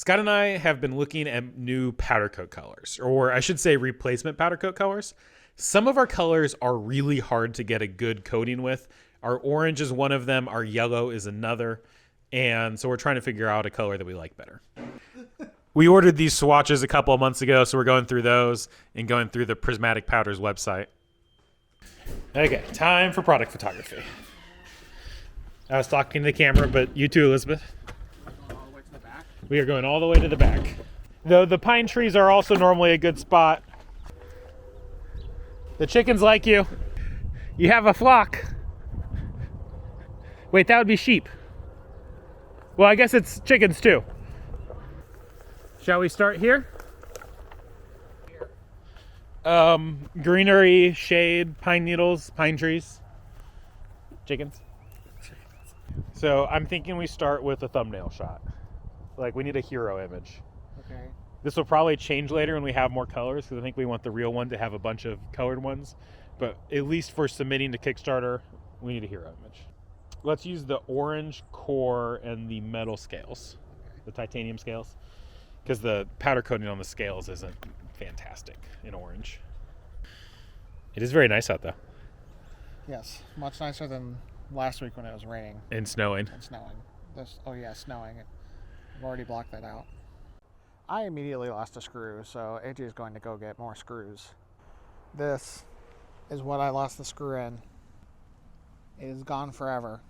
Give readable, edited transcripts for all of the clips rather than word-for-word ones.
Scott and I have been looking at new powder coat colors, or I should say replacement powder coat colors. Some of our colors are really hard to get a good coating with. Our orange is one of them, our yellow is another, and so we're trying to figure out a color that we like better. We ordered these swatches a couple of months ago, so we're going through those and going through the Prismatic Powders website. Okay, time for product photography. I was talking to the camera, but you too, Elizabeth. All the way to the back. We are going all the way to the back. Though the pine trees are also normally a good spot. The chickens like you. You have a flock. Wait, that would be sheep. Well, I guess it's chickens too. Shall we start here? Greenery, shade, pine needles, pine trees, chickens. So I'm thinking we start with a thumbnail shot. Like we need a hero image. Okay. This will probably change later when we have more colors because I think we want the real one to have a bunch of colored ones. But at least for submitting to Kickstarter, we need a hero image. Let's use the orange core and the metal scales, the titanium scales, because the powder coating on the scales isn't fantastic in orange. It is very nice out though. Yes, much nicer than last week when it was raining And snowing. and snowing. Snowing. I've already blocked that out. I immediately lost a screw, so AJ is going to go get more screws. This is what I lost the screw in. It is gone forever.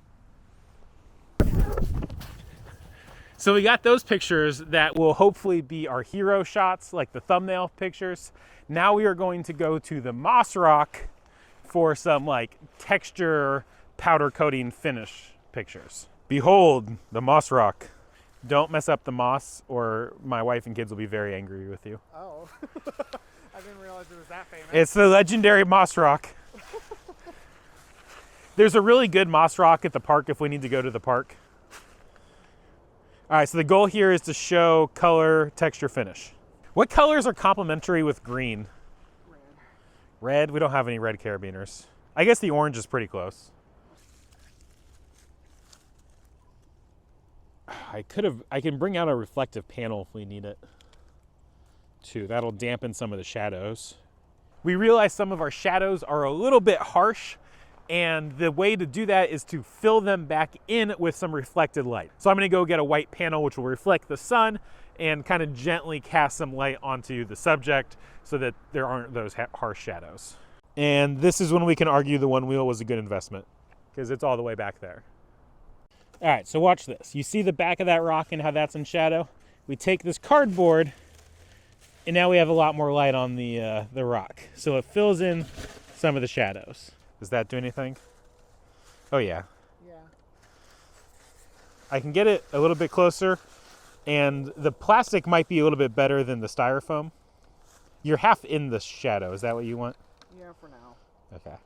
So we got those pictures that will hopefully be our hero shots, like the thumbnail pictures. Now we are going to go to the Moss Rock for some like texture powder coating finish pictures. Behold the Moss Rock. Don't mess up the moss or my wife and kids will be very angry with you. Oh, I didn't realize it was that famous. It's the legendary Moss Rock. There's a really good Moss Rock at the park if we need to go to the park. All right, so the goal here is to show color, texture, finish. What colors are complementary with green? Red. Red? We don't have any red carabiners. I guess the orange is pretty close. I can bring out a reflective panel if we need it too. That'll dampen some of the shadows. We realize some of our shadows are a little bit harsh, and the way to do that is to fill them back in with some reflected light. So I'm gonna go get a white panel which will reflect the sun and kind of gently cast some light onto the subject so that there aren't those harsh shadows. And this is when we can argue the one wheel was a good investment because it's all the way back there. All right, so watch this. You see the back of that rock and how that's in shadow? We take this cardboard and now we have a lot more light on the rock. So it fills in some of the shadows. Does that do anything? Oh yeah. Yeah. I can get it a little bit closer, and the plastic might be a little bit better than the styrofoam. You're half in the shadow. Is that what you want? Yeah, for now. Okay.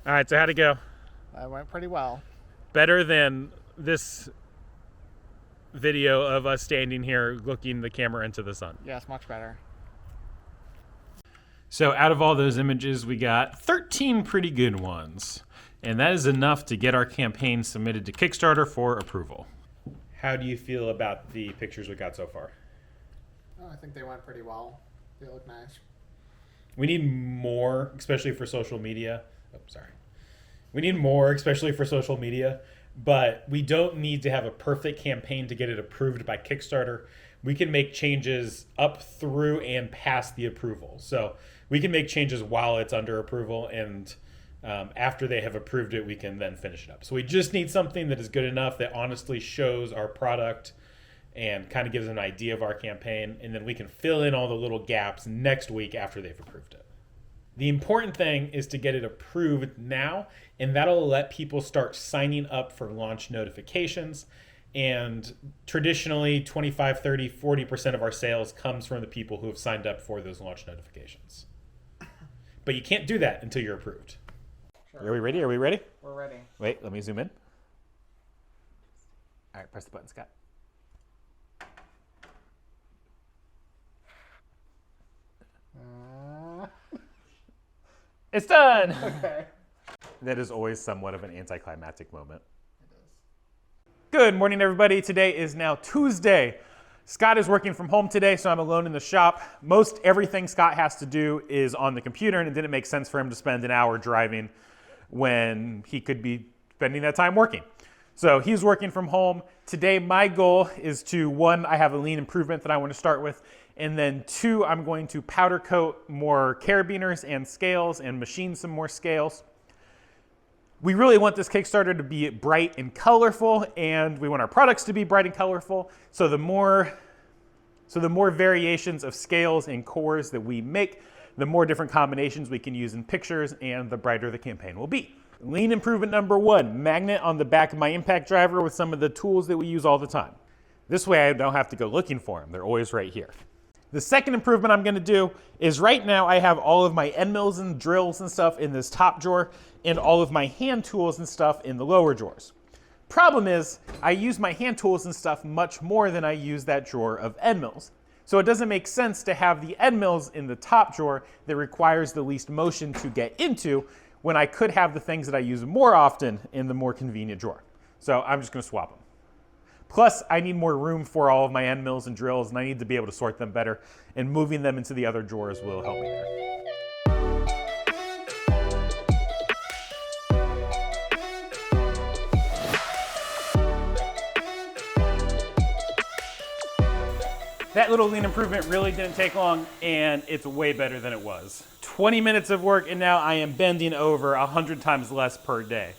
All right, so how'd it go? That went pretty well. Better than this video of us standing here looking the camera into the sun. Yes, much better. So out of all those images, we got 13 pretty good ones. And that is enough to get our campaign submitted to Kickstarter for approval. How do you feel about the pictures we got so far? Oh, I think they went pretty well. They look nice. We need more, especially for social media. Oh, sorry. We need more, especially for social media. But we don't need to have a perfect campaign to get it approved by Kickstarter. We can make changes up through and past the approval. So we can make changes while it's under approval, and after they have approved it, we can then finish it up. So we just need something that is good enough that honestly shows our product and kind of gives an idea of our campaign, and then we can fill in all the little gaps next week after they've approved it. The important thing is to get it approved now, and that'll let people start signing up for launch notifications. And traditionally, 25, 30, 40% of our sales comes from the people who have signed up for those launch notifications. But you can't do that until you're approved. Sure. Are we ready? Are we ready? We're ready. Wait, let me zoom in. All right, press the button, Scott. It's done! Okay. That is always somewhat of an anticlimactic moment. Good morning, everybody. Today is now Tuesday, Scott is working from home today, so I'm alone in the shop. Most everything Scott has to do is on the computer, and it didn't make sense for him to spend an hour driving when he could be spending that time working. So he's working from home. Today, my goal is to, one, I have a lean improvement that I want to start with, and then two, I'm going to powder coat more carabiners and scales and machine some more scales. We really want this Kickstarter to be bright and colorful, and we want our products to be bright and colorful. So the more variations of scales and cores that we make, the more different combinations we can use in pictures, and the brighter the campaign will be. Lean improvement number one, magnet on the back of my impact driver with some of the tools that we use all the time. This way I don't have to go looking for them. They're always right here. The second improvement I'm gonna do is right now I have all of my end mills and drills and stuff in this top drawer and all of my hand tools and stuff in the lower drawers. Problem is, I use my hand tools and stuff much more than I use that drawer of end mills. So it doesn't make sense to have the end mills in the top drawer that requires the least motion to get into when I could have the things that I use more often in the more convenient drawer. So I'm just gonna swap them. Plus, I need more room for all of my end mills and drills, and I need to be able to sort them better, and moving them into the other drawers will help me there. That little lean improvement really didn't take long, and it's way better than it was. 20 minutes of work, and now I am bending over 100 times less per day.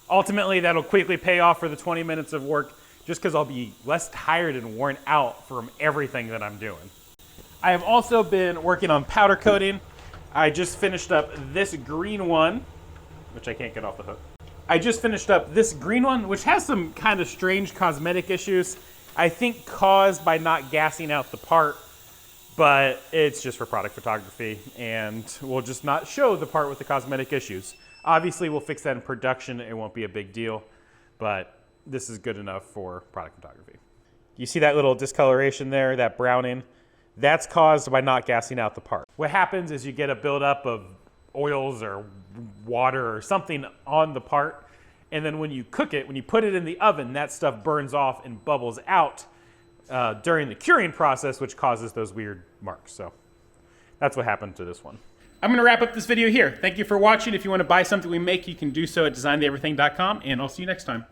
Ultimately, that'll quickly pay off for the 20 minutes of work, just because I'll be less tired and worn out from everything that I'm doing. I have also been working on powder coating. I just finished up this green one, which I can't get off the hook. I just finished up this green one, which has some kind of strange cosmetic issues, I think caused by not gassing out the part, but it's just for product photography, and we'll just not show the part with the cosmetic issues. Obviously, we'll fix that in production. It won't be a big deal, but this is good enough for product photography. You see that little discoloration there, that browning? That's caused by not gassing out the part. What happens is you get a buildup of oils or water or something on the part, and then when you cook it, when you put it in the oven, that stuff burns off and bubbles out during the curing process, which causes those weird marks. So that's what happened to this one. I'm gonna wrap up this video here. Thank you for watching. If you wanna buy something we make, you can do so at designtheeverything.com, and I'll see you next time.